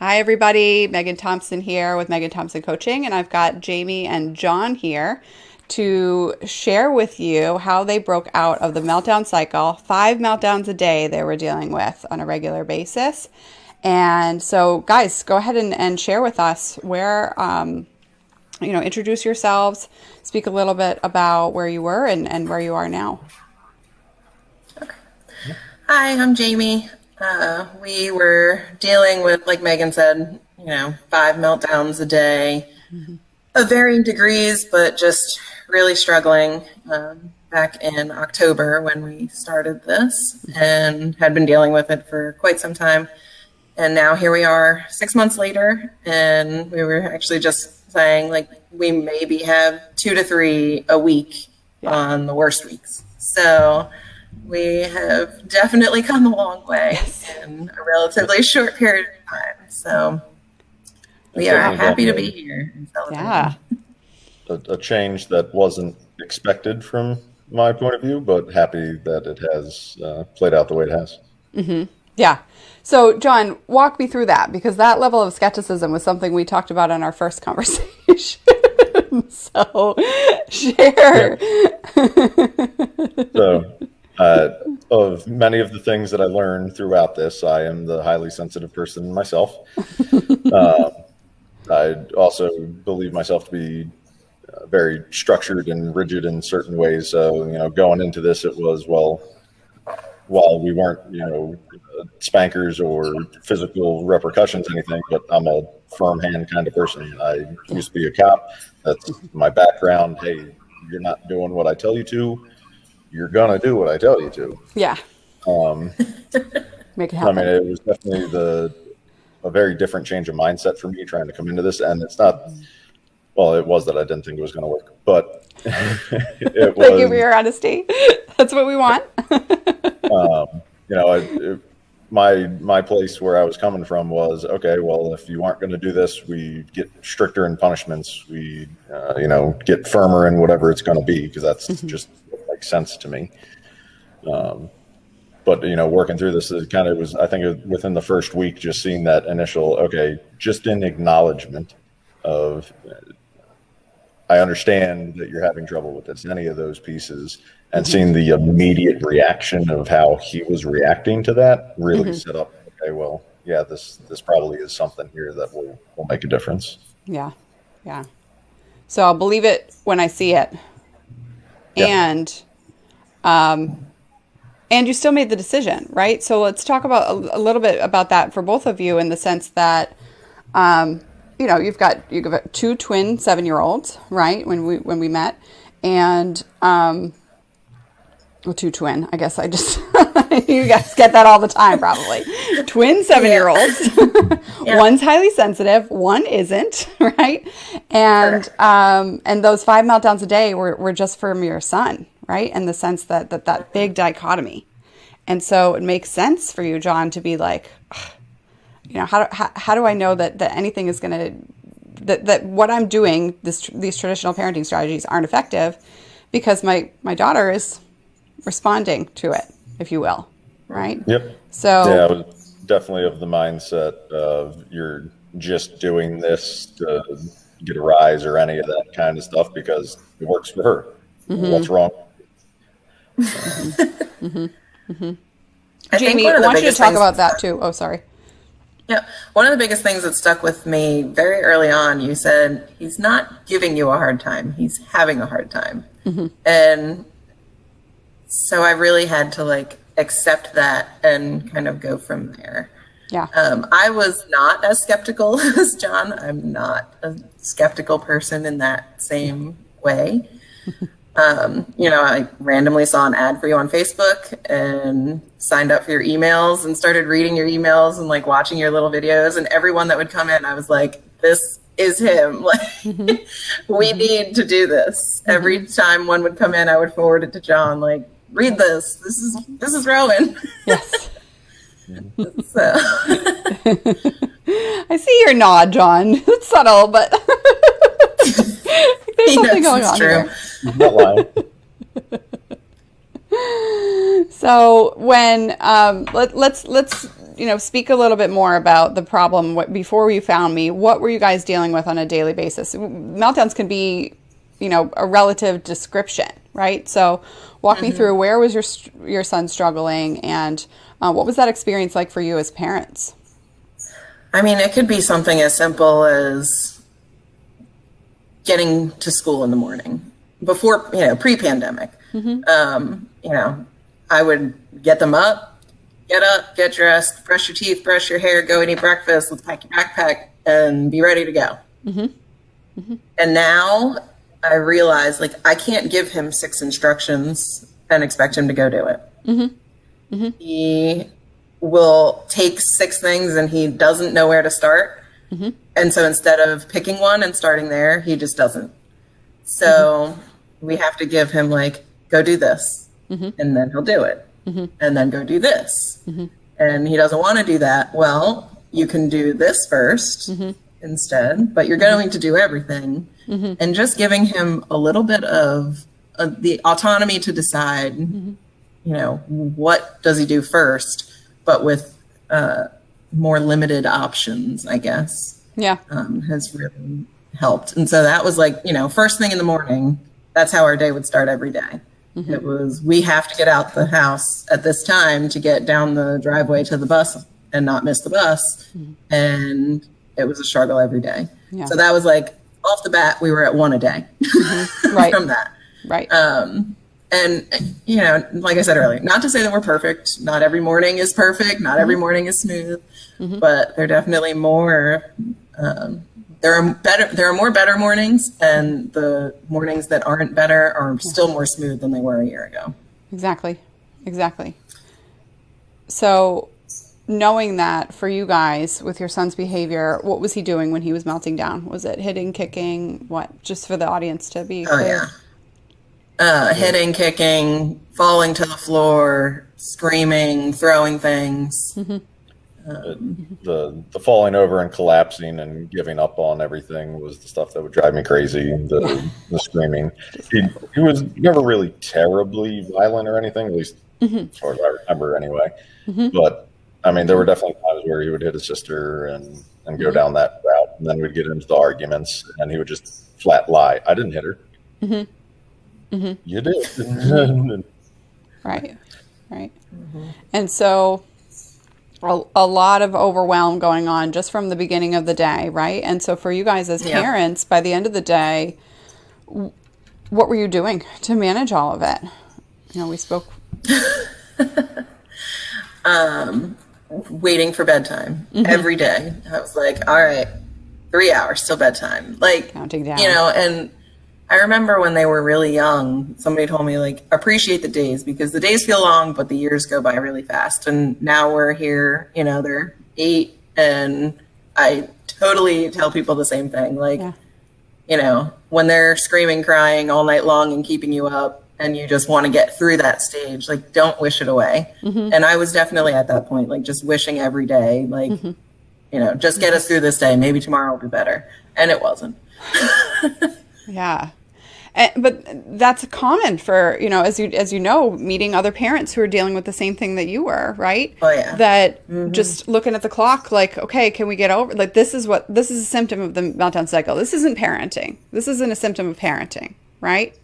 Hi, everybody. Megan Thompson here with Megan Thompson Coaching, and I've got Jamie and John here to share with you how they broke out of the meltdown cycle. 5 meltdowns a day they were dealing with on a regular basis. And so, guys, go ahead and share with us where, introduce yourselves, speak a little bit about where you were and where you are now. Okay. Hi, I'm Jamie. We were dealing with, like Megan said, 5 meltdowns a day, of varying degrees, but just really struggling back in October when we started this and had been dealing with it for quite some time. And now here we are 6 months later, and we were actually just saying, like, we maybe have 2 to 3 a week on the worst weeks. So we have definitely come a long way in a relatively short period of time. So we are happy to be here and celebrating. Yeah. A change that wasn't expected from my point of view, but happy that it has played out the way it has. Mm-hmm. Yeah. So, John, walk me through that, because that level of skepticism was something we talked about in our first conversation. So, share. So, of many of the things that I learned throughout this, I am the highly sensitive person myself. I also believe myself to be very structured and rigid in certain ways. So, going into this, it was, well, while we weren't, spankers or physical repercussions, anything, but I'm a firm hand kind of person. I used to be a cop. That's my background. Hey, you're not doing what I tell you to. You're going to do what I tell you to. Yeah. Make it happen. I mean, it was definitely a very different change of mindset for me trying to come into this. And it's not, well, it was that I didn't think it was going to work, but it was. Thank you for your honesty. That's what we want. My place where I was coming from was, okay, well, if you aren't going to do this, we get stricter in punishments. We, get firmer in whatever it's going to be, because that's just what makes sense to me. But, working through this, it kind of was, I think within the first week, just seeing that initial, okay, just in acknowledgement of, I understand that you're having trouble with this, any of those pieces, and seeing the immediate reaction of how he was reacting to that really set up, okay, well, yeah, this probably is something here that will make a difference. Yeah. Yeah. So I'll believe it when I see it. Yeah. And you still made the decision, right? So let's talk about a little bit about that for both of you, in the sense that, you've got 2 twin 7-year-olds, right? When we met, and, 2 twin, I guess I just, you guys get that all the time, probably. Twin 7-year-olds. Yeah. One's highly sensitive, one isn't, right? And, and those 5 meltdowns a day were just from your son, right? In the sense that big dichotomy. And so it makes sense for you, John, to be like, how do I know that anything is going to, that what I'm doing, these traditional parenting strategies aren't effective, because my daughter is responding to it, if you will, right? Yep. So yeah, I was definitely of the mindset of, you're just doing this to get a rise or any of that kind of stuff because it works for her. What's wrong? Jamie, I want you to talk about that too. Oh, sorry. Yeah. One of the biggest things that stuck with me very early on, you said, he's not giving you a hard time. He's having a hard time. And so I really had to accept that and kind of go from there. Yeah. I was not as skeptical as John. I'm not a skeptical person in that same way. I randomly saw an ad for you on Facebook and signed up for your emails and started reading your emails and watching your little videos, and everyone that would come in, I was like, this is him. We need to do this. Every time one would come in, I would forward it to John, read this. This is Rowan. Yes. So. I see your nod, John. It's subtle, but there's something going on here. Not lying. So when let's speak a little bit more about the problem. Before you found me, what were you guys dealing with on a daily basis? Meltdowns can be, a relative description, right? So walk me through, where was your son struggling, and what was that experience like for you as parents? I mean, it could be something as simple as getting to school in the morning before, pre-pandemic. I would get them up, get dressed, brush your teeth, brush your hair, go and eat breakfast, let's pack your backpack and be ready to go. And now I realize, I can't give him 6 instructions and expect him to go do it. He will take 6 things and he doesn't know where to start. And so instead of picking one and starting there, he just doesn't. So we have to give him go do this, and then he'll do it, and then go do this. And he doesn't want to do that. Well, you can do this first instead, but you're going to do everything. And just giving him a little bit of the autonomy to decide, what does he do first, but with more limited options, I guess. Yeah. Has really helped. And so that was first thing in the morning, that's how our day would start every day. It was, we have to get out the house at this time to get down the driveway to the bus and not miss the bus. And it was a struggle every day. Yeah. So that was off the bat, we were at 1 a day right. from that. Right. And, like I said earlier, not to say that we're perfect. Not every morning is perfect. Not every morning is smooth, but they're definitely more, there are more better mornings, and the mornings that aren't better are still more smooth than they were a year ago. Exactly. So knowing that for you guys with your son's behavior, what was he doing when he was melting down? Was it hitting, kicking, what? Just for the audience to be clear. Hitting, kicking, falling to the floor, screaming, throwing things. The falling over and collapsing and giving up on everything was the stuff that would drive me crazy. The screaming. He was never really terribly violent or anything, at least as far as I remember anyway. But I mean, there were definitely times where he would hit his sister and go down that route, and then we'd get into the arguments, and he would just flat lie. I didn't hit her. You did. Right. And so a lot of overwhelm going on just from the beginning of the day, right? And so for you guys as parents, by the end of the day, what were you doing to manage all of it? We spoke. Waiting for bedtime every day. I was like, all right, 3 hours till bedtime. Counting down. And I remember when they were really young, somebody told me appreciate the days, because the days feel long, but the years go by really fast. And now we're here, they're 8, and I totally tell people the same thing. When they're screaming, crying all night long and keeping you up, and you just want to get through that stage, don't wish it away. And I was definitely at that point, just wishing every day, just get us through this day. Maybe tomorrow will be better. And it wasn't. Yeah. But that's common for, as you know, meeting other parents who are dealing with the same thing that you were, right? Oh, yeah. That just looking at the clock, okay, can we get over, this is a symptom of the meltdown cycle. This isn't parenting. This isn't a symptom of parenting, right?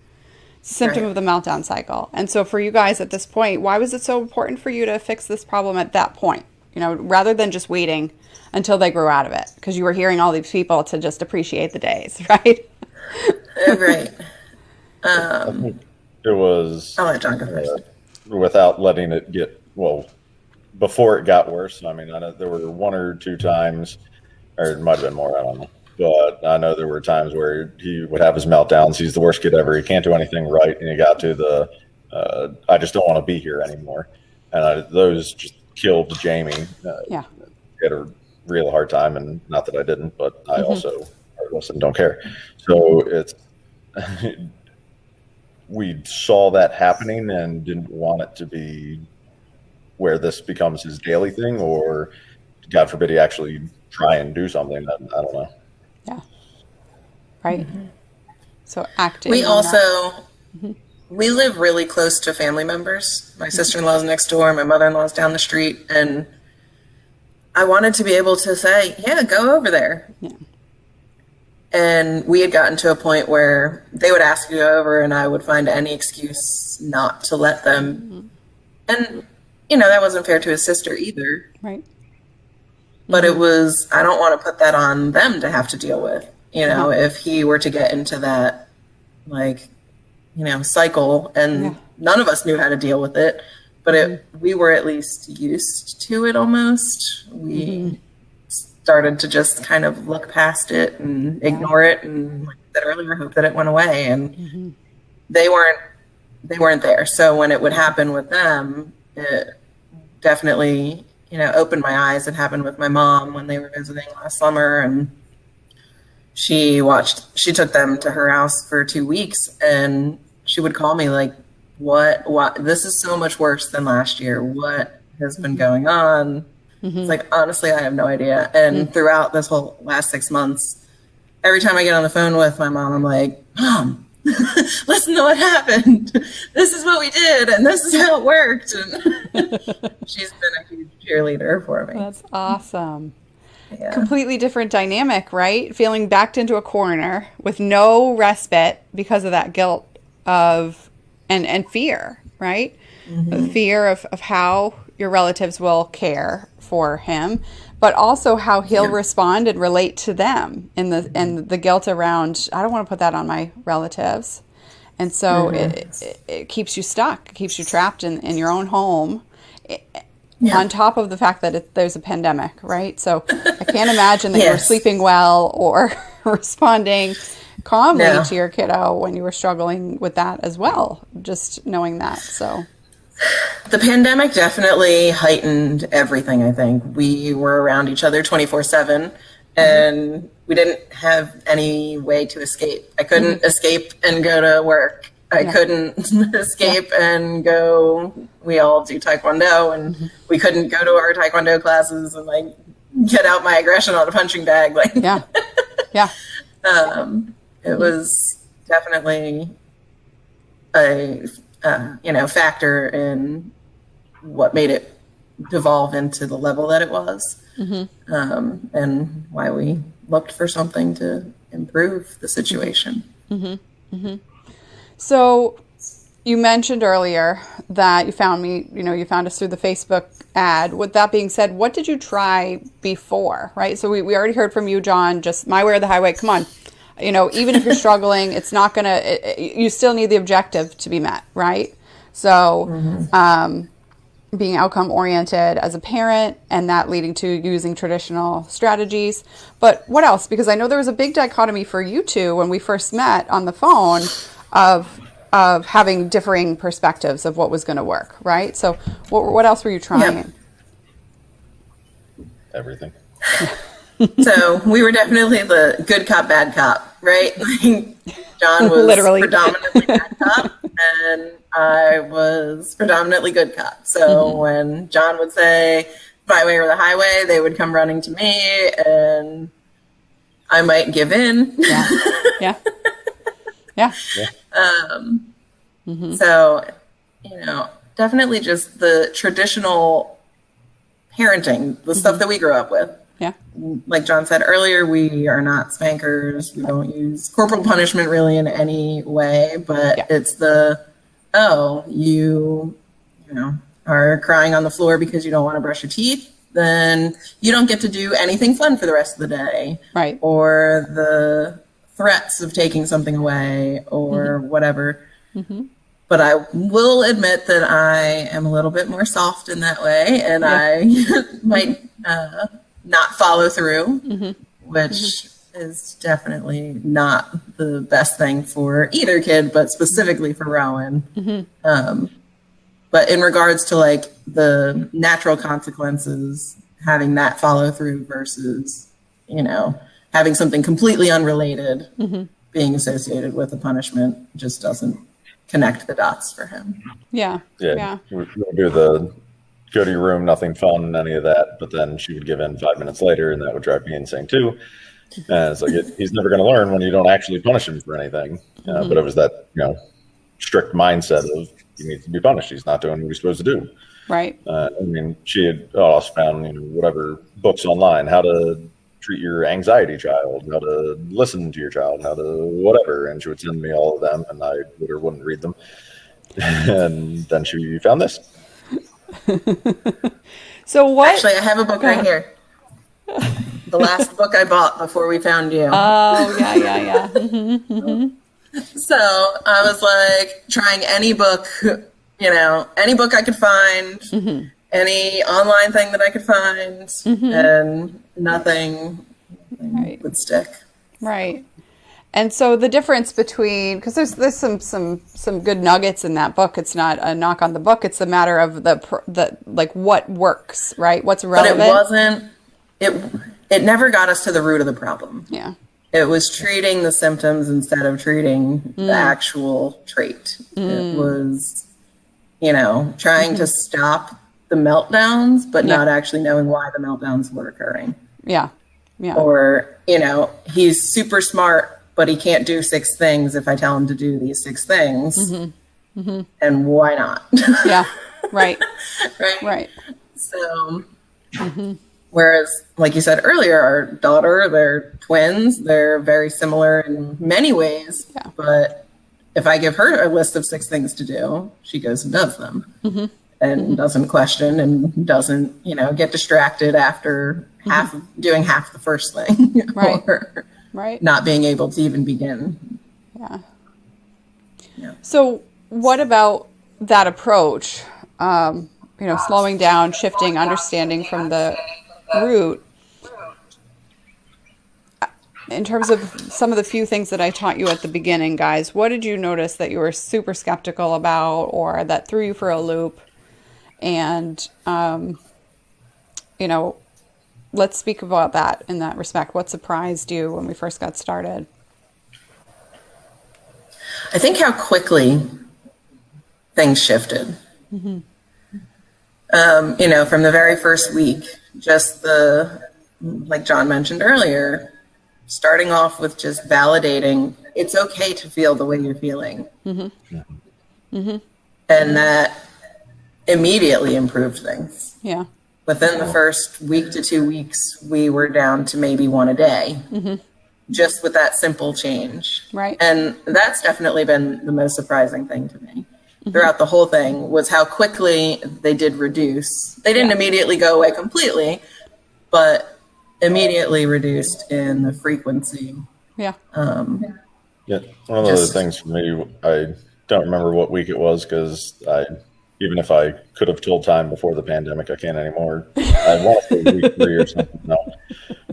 It's a symptom of the meltdown cycle. And so for you guys at this point, why was it so important for you to fix this problem at that point? Rather than just waiting until they grew out of it, because you were hearing all these people to just appreciate the days, right? Right. It was, I'll let John go first. Without letting it get, before it got worse. I mean, I know there were 1 or 2 times, or it might have been more, I don't know. But I know there were times where he would have his meltdowns. He's the worst kid ever. He can't do anything right. And he got to the, I just don't want to be here anymore. And those just killed Jamie. He had a real hard time, and not that I didn't, but I also heartless and don't care. So it's, we saw that happening and didn't want it to be where this becomes his daily thing, or God forbid he actually try and do something. I don't know. Yeah. Right. So acting. We also, we live really close to family members. My sister-in-law's next door. My mother-in-law's down the street. And I wanted to be able to say, yeah, go over there. Yeah. And we had gotten to a point where they would ask to go over and I would find any excuse not to let them. And, that wasn't fair to his sister either. Right. But it was, I don't want to put that on them to have to deal with, if he were to get into that, cycle and none of us knew how to deal with it, but we were at least used to it almost. We started to just kind of look past it and ignore it. And like I said earlier, hope that it went away, and they weren't there. So when it would happen with them, it definitely, opened my eyes. It happened with my mom when they were visiting last summer, and she took them to her house for 2 weeks, and she would call me like, what, this is so much worse than last year. What has been going on? It's like, honestly, I have no idea. And throughout this whole last 6 months, every time I get on the phone with my mom, I'm like, Mom, listen to what happened. This is what we did, and this is how it worked. And she's been a huge cheerleader for me. That's awesome. Yeah. Completely different dynamic, right? Feeling backed into a corner with no respite because of that guilt of and fear, right? The fear of how your relatives will care for him, but also how he'll respond and relate to them, and the guilt around, I don't want to put that on my relatives. And so it keeps you stuck, it keeps you trapped in your own home, on top of the fact that there's a pandemic, right? So I can't imagine that you were sleeping well or responding calmly to your kiddo when you were struggling with that as well, just knowing that. So the pandemic definitely heightened everything. I think we were around each other 24/7, and we didn't have any way to escape. I couldn't escape and go to work. I couldn't escape and go. We all do Taekwondo, and we couldn't go to our Taekwondo classes and like get out my aggression on a punching bag. Like, it was definitely a factor in what made it devolve into the level that it was, and why we looked for something to improve the situation. So you mentioned earlier that you found me, you found us through the Facebook ad. With that being said, what did you try before, right? So we already heard from you, John, just my way or the highway. Come on. Even if you're struggling, it's not going to, you still need the objective to be met, right? So being outcome oriented as a parent, and that leading to using traditional strategies. But what else? Because I know there was a big dichotomy for you two when we first met on the phone of having differing perspectives of what was going to work, right? So what else were you trying? Everything. So we were definitely the good cop, bad cop, right? John was literally predominantly bad cop, and I was predominantly good cop. So when John would say my way or the highway, they would come running to me, and I might give in. Yeah. So, definitely just the traditional parenting, the stuff that we grew up with. Yeah. Like John said earlier, we are not spankers. We don't use corporal punishment really in any way, but it's you are crying on the floor because you don't want to brush your teeth, then you don't get to do anything fun for the rest of the day. Right. Or the threats of taking something away or whatever. But I will admit that I am a little bit more soft in that way, and I might not follow through, which is definitely not the best thing for either kid, but specifically for Rowan. But in regards to like the natural consequences, having that follow through versus, having something completely unrelated being associated with a punishment just doesn't connect the dots for him. Yeah. We would do the go to your room, nothing fun, any of that. But then she would give in 5 minutes later, and that would drive me insane too. And it's like, he's never going to learn when you don't actually punish him for anything. But it was that, strict mindset of he needs to be punished. He's not doing what he's supposed to do. Right. I mean, she had also found, whatever books online, how to treat your anxiety child, how to listen to your child, how to whatever. And she would send me all of them, and I would or wouldn't read them. And then she found this. So what? Actually, I have a book right here. The last book I bought before we found you. Oh, yeah. So I was like trying any book, any book I could find, any online thing that I could find, and nothing would stick. Right. And so the difference between, because there's some good nuggets in that book. It's not a knock on the book. It's a matter of the like what works, right? What's relevant. But it wasn't. It never got us to the root of the problem. Yeah. It was treating the symptoms instead of treating the actual trait. It was, trying to stop the meltdowns, but not actually knowing why the meltdowns were occurring. Yeah. Yeah. Or, he's super smart, but he can't do 6 things if I tell him to do these 6 things. And why not? Yeah. Right. Right. So, whereas, like you said earlier, our daughter, they're twins. They're very similar in many ways. Yeah. But if I give her a list of 6 things to do, she goes and does them. And doesn't question and doesn't, get distracted after doing half the first thing. Right. Or not being able to even begin. Yeah. So what about that approach? Slowing down, shifting, understanding from the root. In terms of some of the few things that I taught you at the beginning, guys, what did you notice that you were super skeptical about or that threw you for a loop? And, let's speak about that in that respect. What surprised you when we first got started? I think how quickly things shifted. From the very first week, just like John mentioned earlier, starting off with just validating it's okay to feel the way you're feeling. And that immediately improved things. Yeah. Within the first week to 2 weeks, we were down to maybe 1 a day, just with that simple change. Right. And that's definitely been the most surprising thing to me throughout the whole thing was how quickly they did reduce. They didn't immediately go away completely, but immediately reduced in the frequency. Yeah. One of the other things for me, I don't remember what week it was because even if I could have told time before the pandemic, I can't anymore. I want to say week 3 or something. No,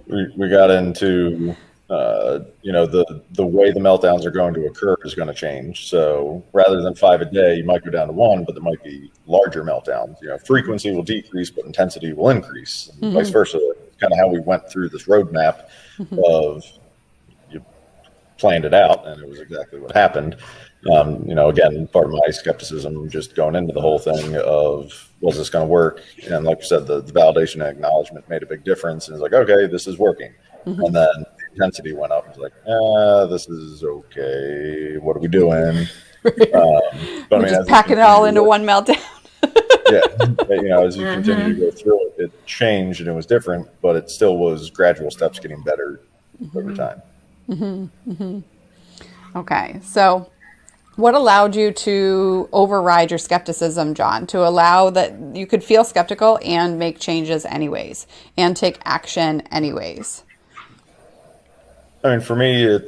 we got into, the way the meltdowns are going to occur is going to change. So rather than 5 a day, you might go down to 1, but there might be larger meltdowns. Frequency will decrease, but intensity will increase. And vice versa. Kind of how we went through this roadmap of you planned it out, and it was exactly what happened. Again, part of my skepticism just going into the whole thing of, was this going to work? And like you said, the validation and acknowledgement made a big difference. And it's like, okay, this is working. And then the intensity went up. It's like, this is okay. What are we doing? But just packing it all into one meltdown. As you continue to go through it, it changed and it was different, but it still was gradual steps getting better over time. Okay. So what allowed you to override your skepticism, John, to allow that you could feel skeptical and make changes anyways and take action anyways? I mean, for me,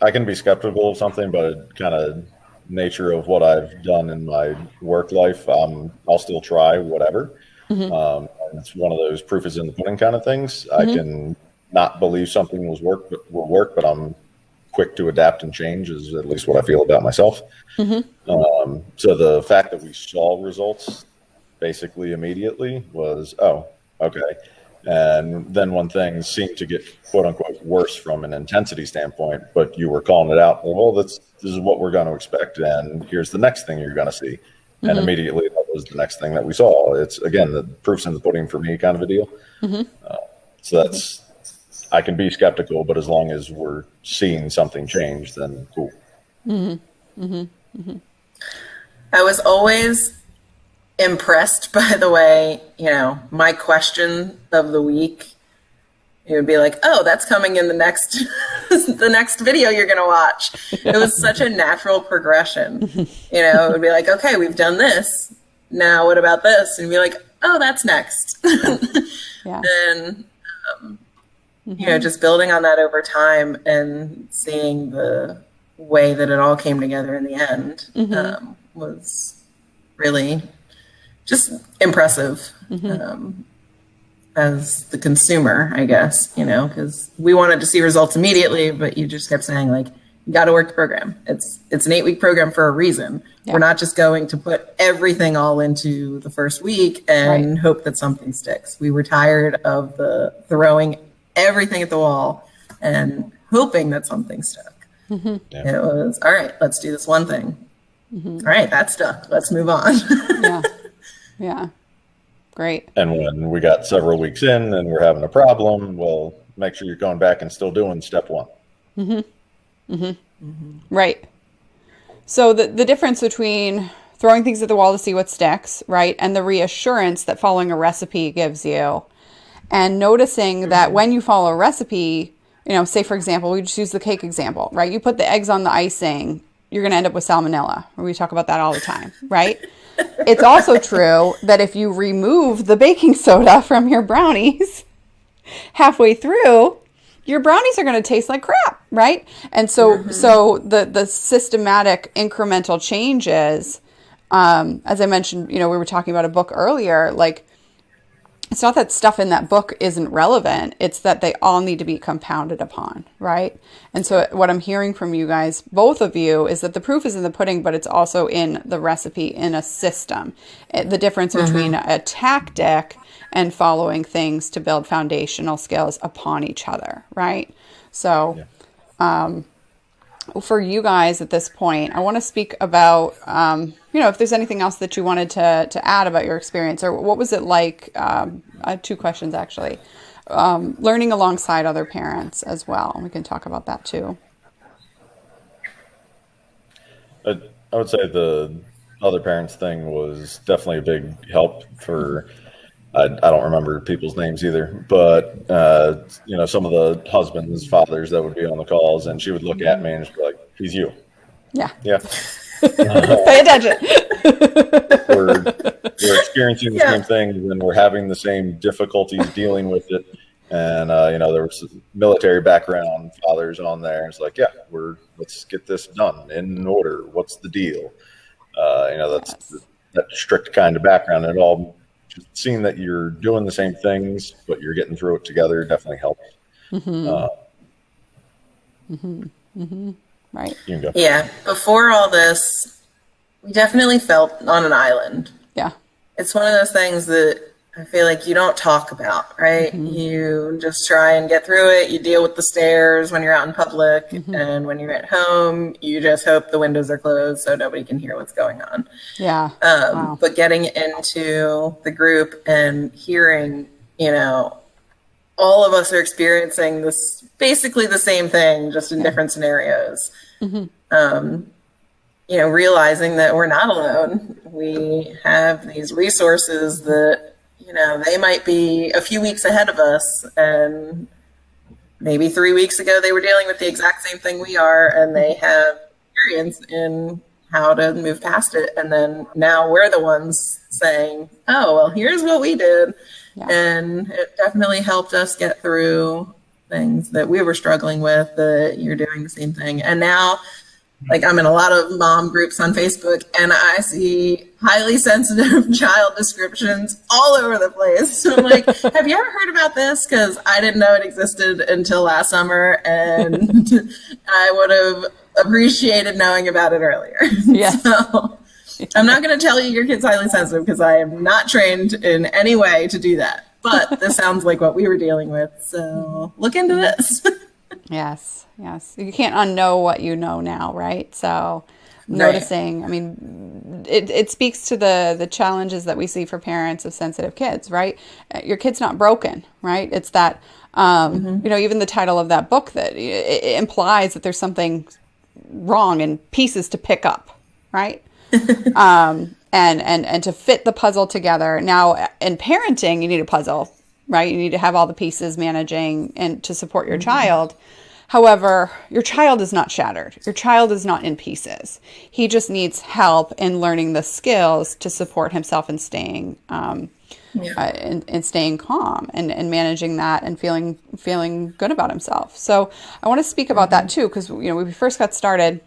I can be skeptical of something, but it kind of nature of what I've done in my work life, I'll still try whatever. It's one of those proof is in the pudding kind of things. I can not believe something will work, but I'm quick to adapt and change is at least what I feel about myself. So the fact that we saw results basically immediately was, okay. And then when things seem to get quote unquote worse from an intensity standpoint, but you were calling it out, well, this is what we're going to expect. And here's the next thing you're going to see. And immediately that was the next thing that we saw. It's again, the proof's in the pudding for me kind of a deal. So that's, I can be skeptical, but as long as we're seeing something change, then cool. I was always impressed by the way, my question of the week, it would be like, oh, that's coming in the next the next video you're going to watch. It was such a natural progression. It would be like, okay, we've done this. Now what about this? And be like, oh, that's next. Yeah. And, just building on that over time and seeing the way that it all came together in the end was really just impressive. As the consumer, I guess, because we wanted to see results immediately, but you just kept saying, like, you got to work the program. It's an 8-week program for a reason. Yeah. We're not just going to put everything all into the first week and hope that something sticks. We were tired of the throwing everything at the wall and hoping that something stuck. Yeah. It was, all right, let's do this one thing. All right, that stuck. Let's move on. Yeah. Yeah. Great. And when we got several weeks in and we're having a problem, well, make sure you're going back and still doing step 1. Right. So the difference between throwing things at the wall to see what sticks, right, and the reassurance that following a recipe gives you, and noticing that when you follow a recipe, say, for example, we just use the cake example, right? You put the eggs on the icing, you're going to end up with salmonella. We talk about that all the time, right? It's also true that if you remove the baking soda from your brownies halfway through, your brownies are going to taste like crap, right? And so the systematic incremental changes, as I mentioned, we were talking about a book earlier, like, it's not that stuff in that book isn't relevant. It's that they all need to be compounded upon, right? And so what I'm hearing from you guys, both of you, is that the proof is in the pudding, but it's also in the recipe, in a system. The difference between a tactic and following things to build foundational skills upon each other, right? So for you guys at this point, I want to speak about, if there's anything else that you wanted to add about your experience, or what was it like? I have 2 questions, actually. Learning alongside other parents as well. We can talk about that too. I would say the other parents thing was definitely a big help for, I don't remember people's names either, but, some of the husbands, fathers that would be on the calls, and she would look at me and just be like, he's you. Yeah. Yeah. Pay attention. We're experiencing the same thing, and we're having the same difficulties dealing with it. And, there was military background fathers on there. It's like, let's get this done in order. What's the deal? That's that strict kind of background. And it all, just seeing that you're doing the same things, but you're getting through it together definitely helps. Right. You can go. Yeah. Before all this, we definitely felt on an island. Yeah. It's one of those things that I feel like you don't talk about, right? You just try and get through it. You deal with the stares when you're out in public, and when you're at home, you just hope the windows are closed so nobody can hear what's going on. Yeah. But getting into the group and hearing, all of us are experiencing this, basically the same thing, just in different scenarios. Realizing that we're not alone. We have these resources that, they might be a few weeks ahead of us, and maybe 3 weeks ago they were dealing with the exact same thing we are, and they have experience in how to move past it. And then now we're the ones saying, oh, well, here's what we did. Yeah. And it definitely helped us get through things that we were struggling with, that you're doing the same thing. And now, like, I'm in a lot of mom groups on Facebook, and I see highly sensitive child descriptions all over the place. So I'm like, have you ever heard about this? Because I didn't know it existed until last summer, and I would have appreciated knowing about it earlier. Yeah. So I'm not going to tell you your kid's highly sensitive, because I am not trained in any way to do that. But this sounds like what we were dealing with. So look into this. Yes. You can't unknow what you know now, right? So noticing, I mean, it speaks to the challenges that we see for parents of sensitive kids, right? Your kid's not broken, right? It's that, even the title of that book, that it implies that there's something wrong and pieces to pick up, right? and to fit the puzzle together. Now, in parenting, you need a puzzle, right? You need to have all the pieces managing and to support your child. However, your child is not shattered. Your child is not in pieces. He just needs help in learning the skills to support himself and staying and staying calm and managing that and feeling good about himself. So I want to speak about that too, because when we first got started,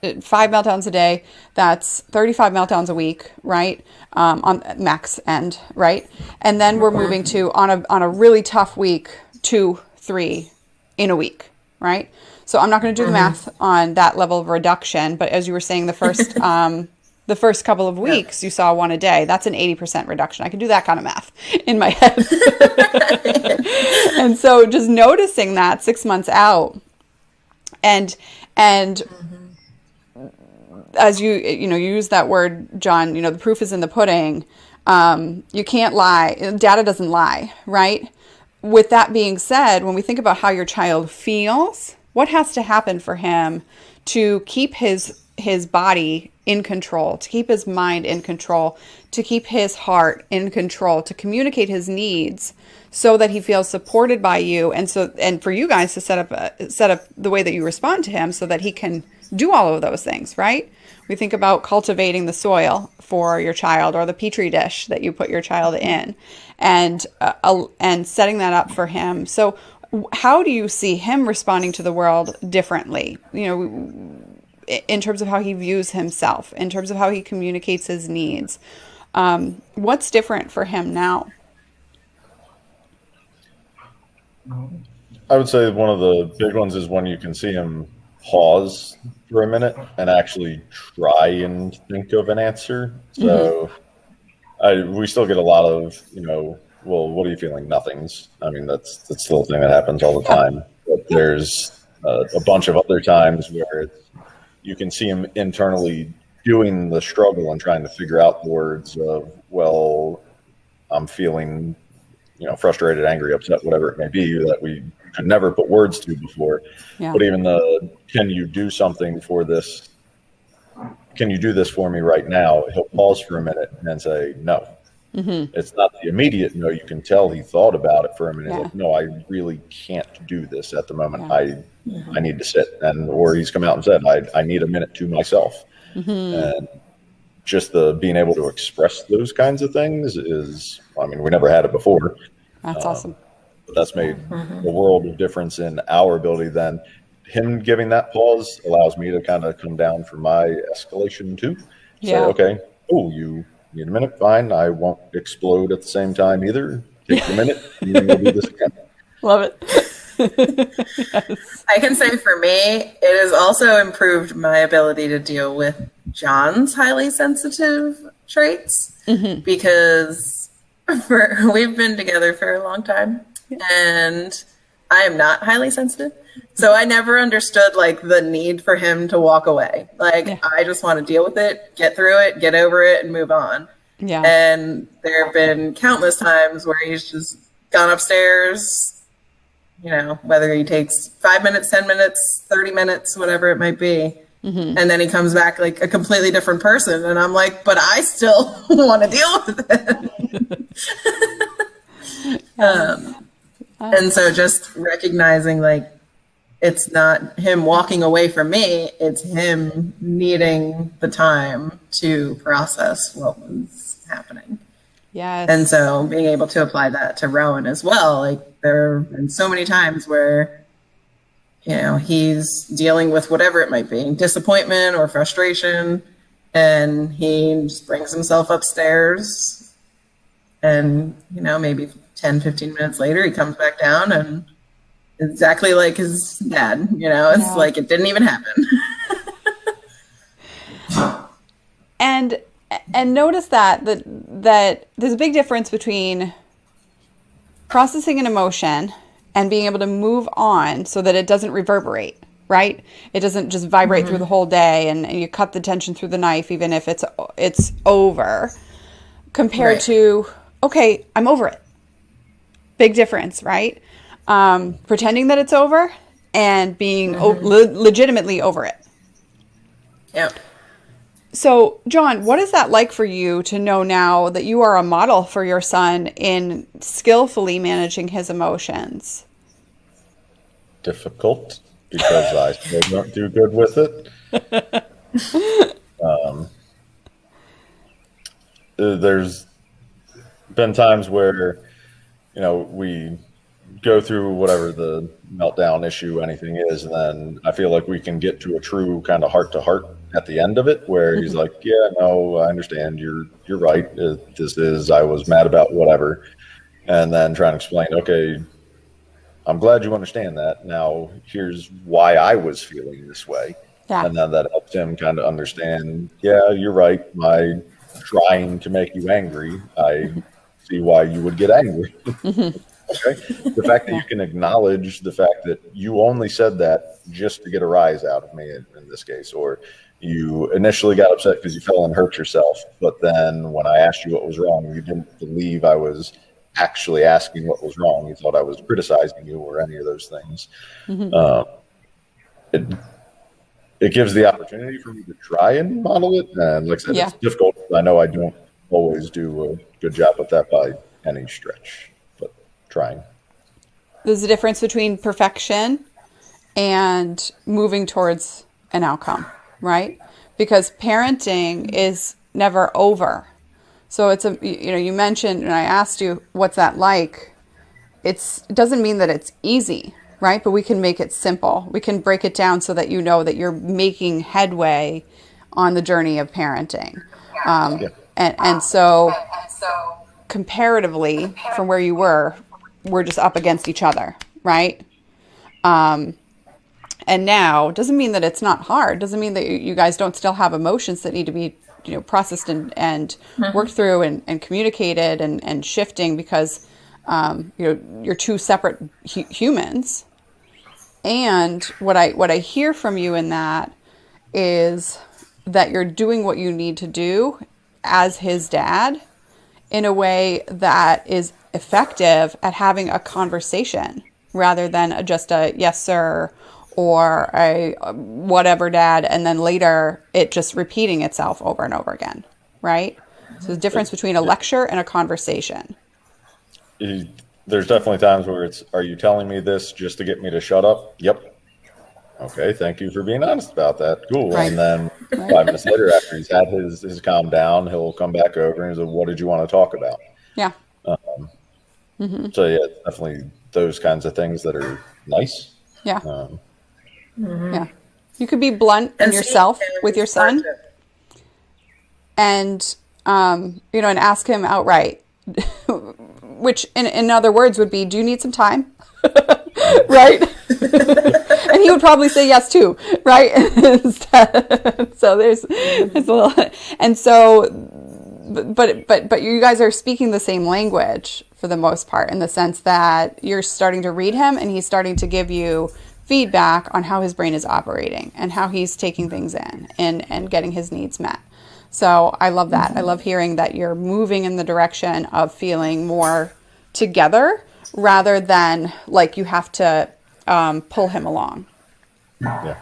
5 meltdowns a day, that's 35 meltdowns a week, right? On max end, right? And then we're moving to on a really tough week, 2, 3 in a week, right? So I'm not going to do the math on that level of reduction, but as you were saying, the first couple of weeks you saw 1 a day. That's an 80% reduction. I can do that kind of math in my head. And so just noticing that 6 months out, and as you use that word, John, the proof is in the pudding. You can't lie. Data doesn't lie, right? With that being said, when we think about how your child feels, what has to happen for him to keep his body in control, to keep his mind in control, to keep his heart in control, to communicate his needs so that he feels supported by you, and for you guys to set up the way that you respond to him so that he can do all of those things, right? We think about cultivating the soil for your child, or the petri dish that you put your child in, and setting that up for him. So how do you see him responding to the world differently? In terms of how he views himself, in terms of how he communicates his needs. What's different for him now? I would say one of the big ones is when you can see him pause for a minute and actually try and think of an answer. So we still get a lot of, well, what are you feeling? Nothings. I mean, that's still a thing that happens all the time. But there's a bunch of other times where you can see him internally doing the struggle and trying to figure out the words of, well, I'm feeling, frustrated, angry, upset, whatever it may be, that we could never put words to before. Yeah. But even can you do something for this? Can you do this for me right now? He'll pause for a minute and then say, no. It's not the immediate no. You can tell he thought about it for a minute. Yeah. Like, no, I really can't do this at the moment. Yeah. I need to sit. Or he's come out and said, I need a minute to myself. And just being able to express those kinds of things we never had it before. That's awesome. But that's made a world of difference in our ability. Then him giving that pause allows me to kind of come down from my escalation too. Say, okay, you need a minute, fine. I won't explode at the same time either. Take a minute, and then we'll do this again. Love it. Yes. I can say for me, it has also improved my ability to deal with John's highly sensitive traits because we've been together for a long time and I am not highly sensitive. So I never understood the need for him to walk away. I just want to deal with it, get through it, get over it, and move on. Yeah. And there have been countless times where he's just gone upstairs, whether he takes 5 minutes, 10 minutes, 30 minutes, whatever it might be. And then he comes back like a completely different person. And I'm like, but I still want to deal with it. And so just recognizing it's not him walking away from me, it's him needing the time to process what was happening. Yes. And so being able to apply that to Rowan as well, there have been so many times where, he's dealing with whatever it might be, disappointment or frustration, and he just brings himself upstairs and, maybe 10, 15 minutes later, he comes back down and exactly like his dad, it's like it didn't even happen. And notice that there's a big difference between processing an emotion and being able to move on so that it doesn't reverberate, right? It doesn't just vibrate through the whole day and you cut the tension through the knife even if it's over, compared to, okay, I'm over it. Big difference, right? Pretending that it's over and being legitimately over it. Yep. So, John, what is that like for you to know now that you are a model for your son in skillfully managing his emotions? Difficult because I still don't do good with it. There's been times where, we go through whatever the meltdown issue, anything is, and then I feel like we can get to a true kind of heart to heart at the end of it, where he's like, "Yeah, no, I understand. You're right. I was mad about whatever," and then trying to explain, okay, I'm glad you understand that. Now here's why I was feeling this way, Yeah. and then that helps him kind of understand. Yeah, you're right. My trying to make you angry, I see why you would get angry. Okay. The fact that you can acknowledge the fact that you only said that just to get a rise out of me in this case, or you initially got upset because you fell and hurt yourself, but then when I asked you what was wrong, you didn't believe I was actually asking what was wrong. You thought I was criticizing you or any of those things. It gives the opportunity for me to try and model it. And like I said, Yeah. It's difficult. I know I don't always do a good job of that by any stretch, but trying. There's a difference between perfection and moving towards an outcome, right? Because parenting is never over. So you mentioned, and I asked you, what's that like? It doesn't mean that it's easy, right? But we can make it simple. We can break it down so that you know that you're making headway on the journey of parenting. And so comparatively from where you were, we're just up against each other, right? And now doesn't mean that it's not hard. Doesn't mean that you guys don't still have emotions that need to be, processed and worked through and communicated and shifting because, you're two separate humans. And what I hear from you in that is that you're doing what you need to do as his dad in a way that is effective at having a conversation rather than just a yes, sir, or a whatever, dad, and then later it just repeating itself over and over again, right? So the difference between a lecture and a conversation. There's definitely times where it's, are you telling me this just to get me to shut up? Yep. Okay, thank you for being honest about that. Cool. Right. And then 5 minutes later, after he's had his calm down, he'll come back over and he's like, what did you want to talk about? Yeah. So yeah, definitely those kinds of things that are nice. Yeah. Yeah. You could be blunt in yourself with your son and, and ask him outright, which in other words would be, do you need some time? Right? And he would probably say yes too, right? So there's a little, and so, but you guys are speaking the same language for the most part, in the sense that you're starting to read him and he's starting to give you feedback on how his brain is operating and how he's taking things in and getting his needs met. So I love that. I love hearing that you're moving in the direction of feeling more together rather than like you have to pull him along. Yeah.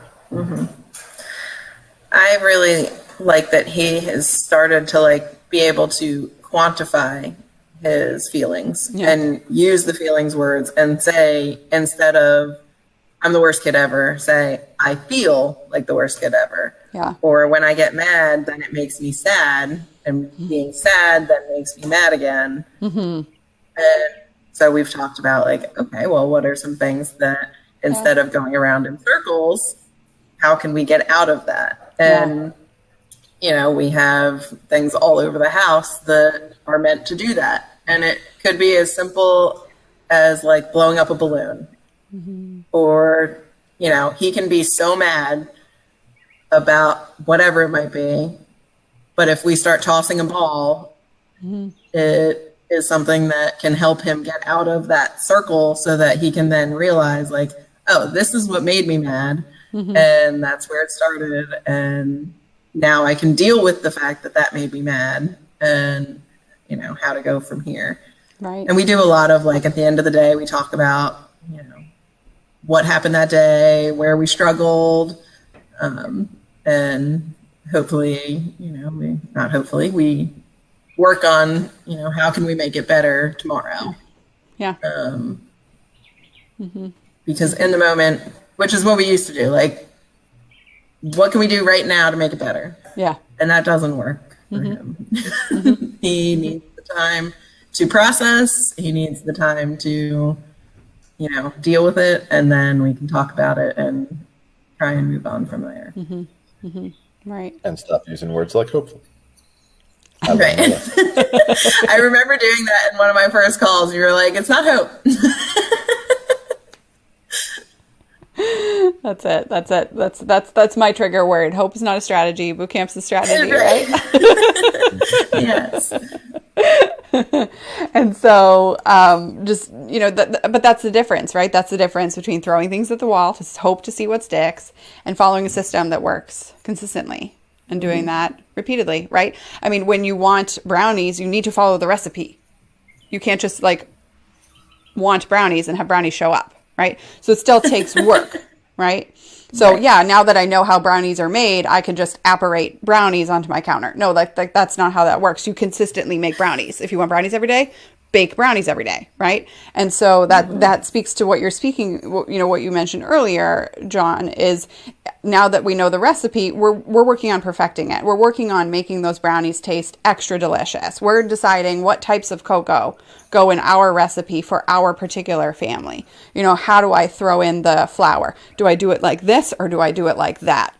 I really like that he has started to be able to quantify his feelings and use the feelings words and say, instead of I'm the worst kid ever, say I feel like the worst kid ever. Yeah. Or when I get mad, then it makes me sad, and being sad then makes me mad again. And so we've talked about okay, well, what are some things that instead of going around in circles, how can we get out of that? And we have things all over the house that are meant to do that. And it could be as simple as blowing up a balloon. Or, he can be so mad about whatever it might be. But if we start tossing a ball, it is something that can help him get out of that circle so that he can then realize oh, this is what made me mad. And that's where it started. And now I can deal with the fact that made me mad and, how to go from here. Right. And we do a lot of at the end of the day, we talk about, what happened that day, where we struggled. And, hopefully, not hopefully, we work on, how can we make it better tomorrow? Yeah. Because in the moment, which is what we used to do, like, what can we do right now to make it better? Yeah. And that doesn't work for him. He needs the time to process. He needs the time to, deal with it. And then we can talk about it and try and move on from there. Right. And stop using words like hopeful. Right. I remember doing that in one of my first calls. You were like, it's not hope. That's it. That's my trigger word. Hope is not a strategy. Boot camp's a strategy, right? Yes. And so, but that's the difference, right? That's the difference between throwing things at the wall to hope to see what sticks and following a system that works consistently and doing that repeatedly, right? I mean, when you want brownies, you need to follow the recipe. You can't just want brownies and have brownies show up, right? So it still takes work, right? So yeah, now that I know how brownies are made, I can just apparate brownies onto my counter. No, that's not how that works. You consistently make brownies. If you want brownies every day, bake brownies every day, right? And so that speaks to what you're speaking, what you mentioned earlier, John, is now that we know the recipe, we're working on perfecting it. We're working on making those brownies taste extra delicious. We're deciding what types of cocoa go in our recipe for our particular family. How do I throw in the flour? Do I do it like this or do I do it like that?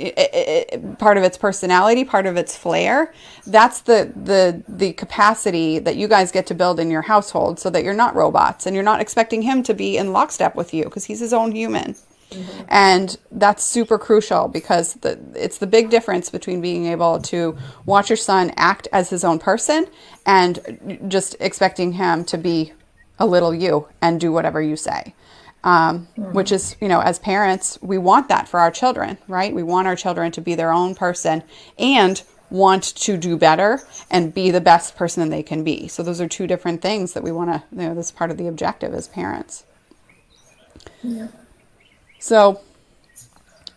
Part of its personality, part of its flair. That's the capacity that you guys get to build in your household so that you're not robots and you're not expecting him to be in lockstep with you because he's his own human. And that's super crucial because it's the big difference between being able to watch your son act as his own person and just expecting him to be a little you and do whatever you say. Which is, as parents, we want that for our children, right? We want our children to be their own person and want to do better and be the best person that they can be. So those are two different things that we want to, that's part of the objective as parents. Yeah. So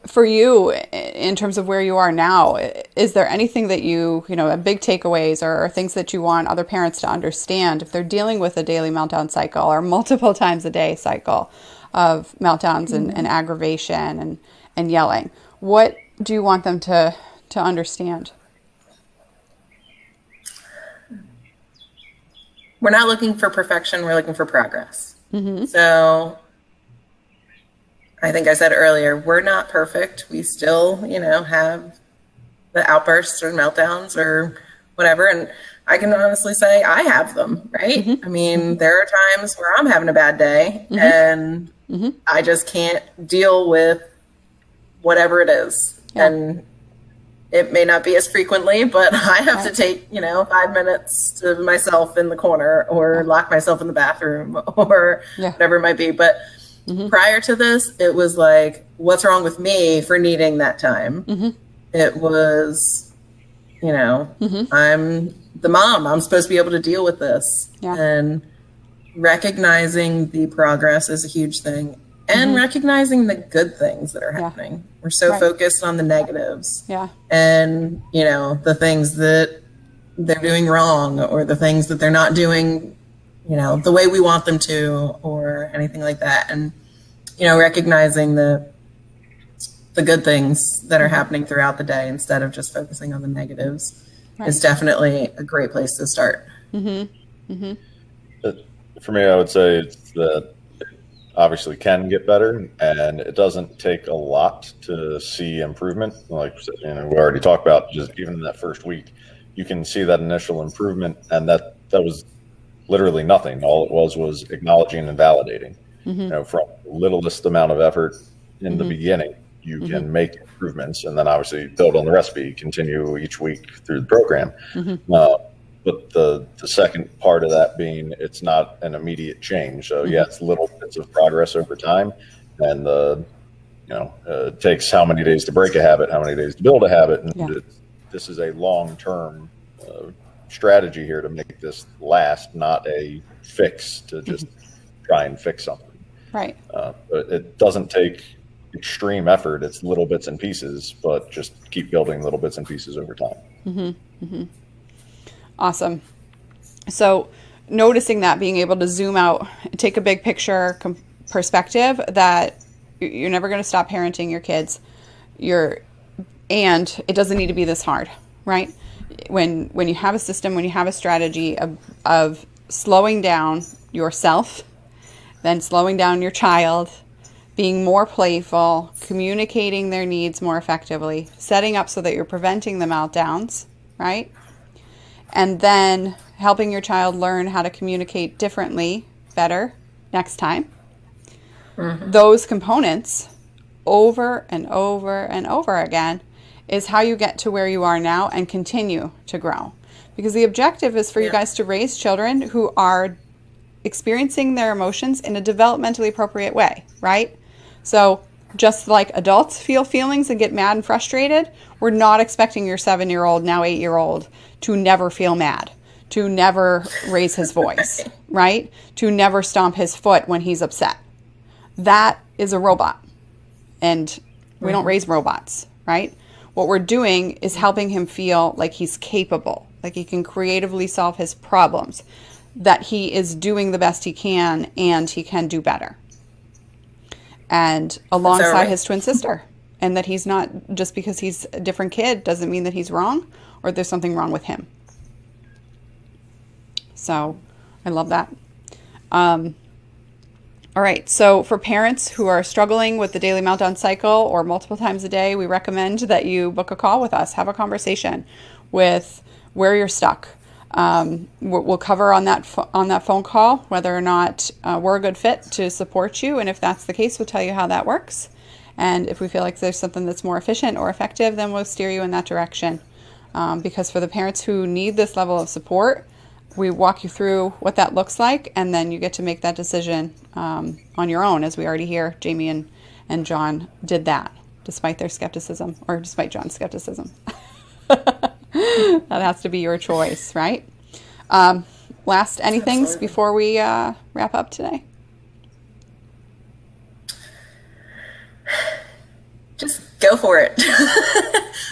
for you, in terms of where you are now, is there anything that big takeaways or things that you want other parents to understand if they're dealing with a daily meltdown cycle or multiple times a day cycle of meltdowns and aggravation and yelling? What do you want them to understand? We're not looking for perfection. We're looking for progress. So I think I said earlier, we're not perfect. We still, have the outbursts or meltdowns or whatever. And I can honestly say I have them, right? I mean, there are times where I'm having a bad day and I just can't deal with whatever it is. Yeah. And it may not be as frequently, but I have to take, 5 minutes to myself in the corner or lock myself in the bathroom or whatever it might be. But prior to this, it was like, what's wrong with me for needing that time? It was, I'm the mom. I'm supposed to be able to deal with this. Yeah. And recognizing the progress is a huge thing. And recognizing the good things that are happening. We're so focused on the negatives. Yeah. And, the things that they're doing wrong or the things that they're not doing the way we want them to or anything like that. And, recognizing the good things that are happening throughout the day instead of just focusing on the negatives is definitely a great place to start. For me, I would say it's that it obviously can get better and it doesn't take a lot to see improvement. Like we already talked about, just even in that first week, you can see that initial improvement and that was literally nothing. All it was acknowledging and validating. From the littlest amount of effort in the beginning, you can make improvements and then obviously build on the recipe, continue each week through the program. But the second part of that being it's not an immediate change. So it's little bits of progress over time. And it takes how many days to break a habit, how many days to build a habit. And this is a long-term strategy here to make this last, not a fix to just try and fix something. Right. But it doesn't take extreme effort. It's little bits and pieces, but just keep building little bits and pieces over time. Awesome. So noticing that, being able to zoom out, take a big picture perspective that you're never going to stop parenting your kids. And it doesn't need to be this hard, right? When you have a system, when you have a strategy of slowing down yourself, then slowing down your child, being more playful, communicating their needs more effectively, setting up so that you're preventing the meltdowns, right? And then helping your child learn how to communicate differently, better next time. Those components over and over and over again is how you get to where you are now and continue to grow. Because the objective is for you guys to raise children who are experiencing their emotions in a developmentally appropriate way, right? So just like adults feel feelings and get mad and frustrated, we're not expecting your 7-year-old, now 8-year-old, to never feel mad, to never raise his voice, right? To never stomp his foot when he's upset. That is a robot. And we don't raise robots, right? What we're doing is helping him feel like he's capable, like he can creatively solve his problems, that he is doing the best he can and he can do better. And alongside his twin sister. And that he's not, just because he's a different kid doesn't mean that he's wrong or there's something wrong with him. So I love that. All right, so for parents who are struggling with the daily meltdown cycle or multiple times a day, we recommend that you book a call with us, have a conversation with where you're stuck. We'll cover on that phone call whether or not we're a good fit to support you, and if that's the case, we'll tell you how that works. And if we feel like there's something that's more efficient or effective, then we'll steer you in that direction. Because for the parents who need this level of support, we walk you through what that looks like, and then you get to make that decision on your own. As we already hear, Jamie and John did that, despite their skepticism, or despite John's skepticism. That has to be your choice, right? Last anything before we wrap up today? Just go for it.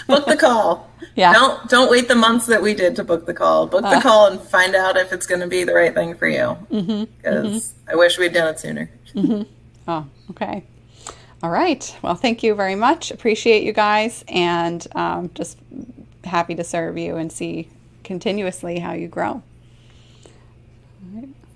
Book the call. Yeah. Don't wait the months that we did to book the call. Book the call and find out if it's going to be the right thing for you. Because I wish we'd done it sooner. Oh, okay. All right. Well, thank you very much. Appreciate you guys, and just happy to serve you and see continuously how you grow.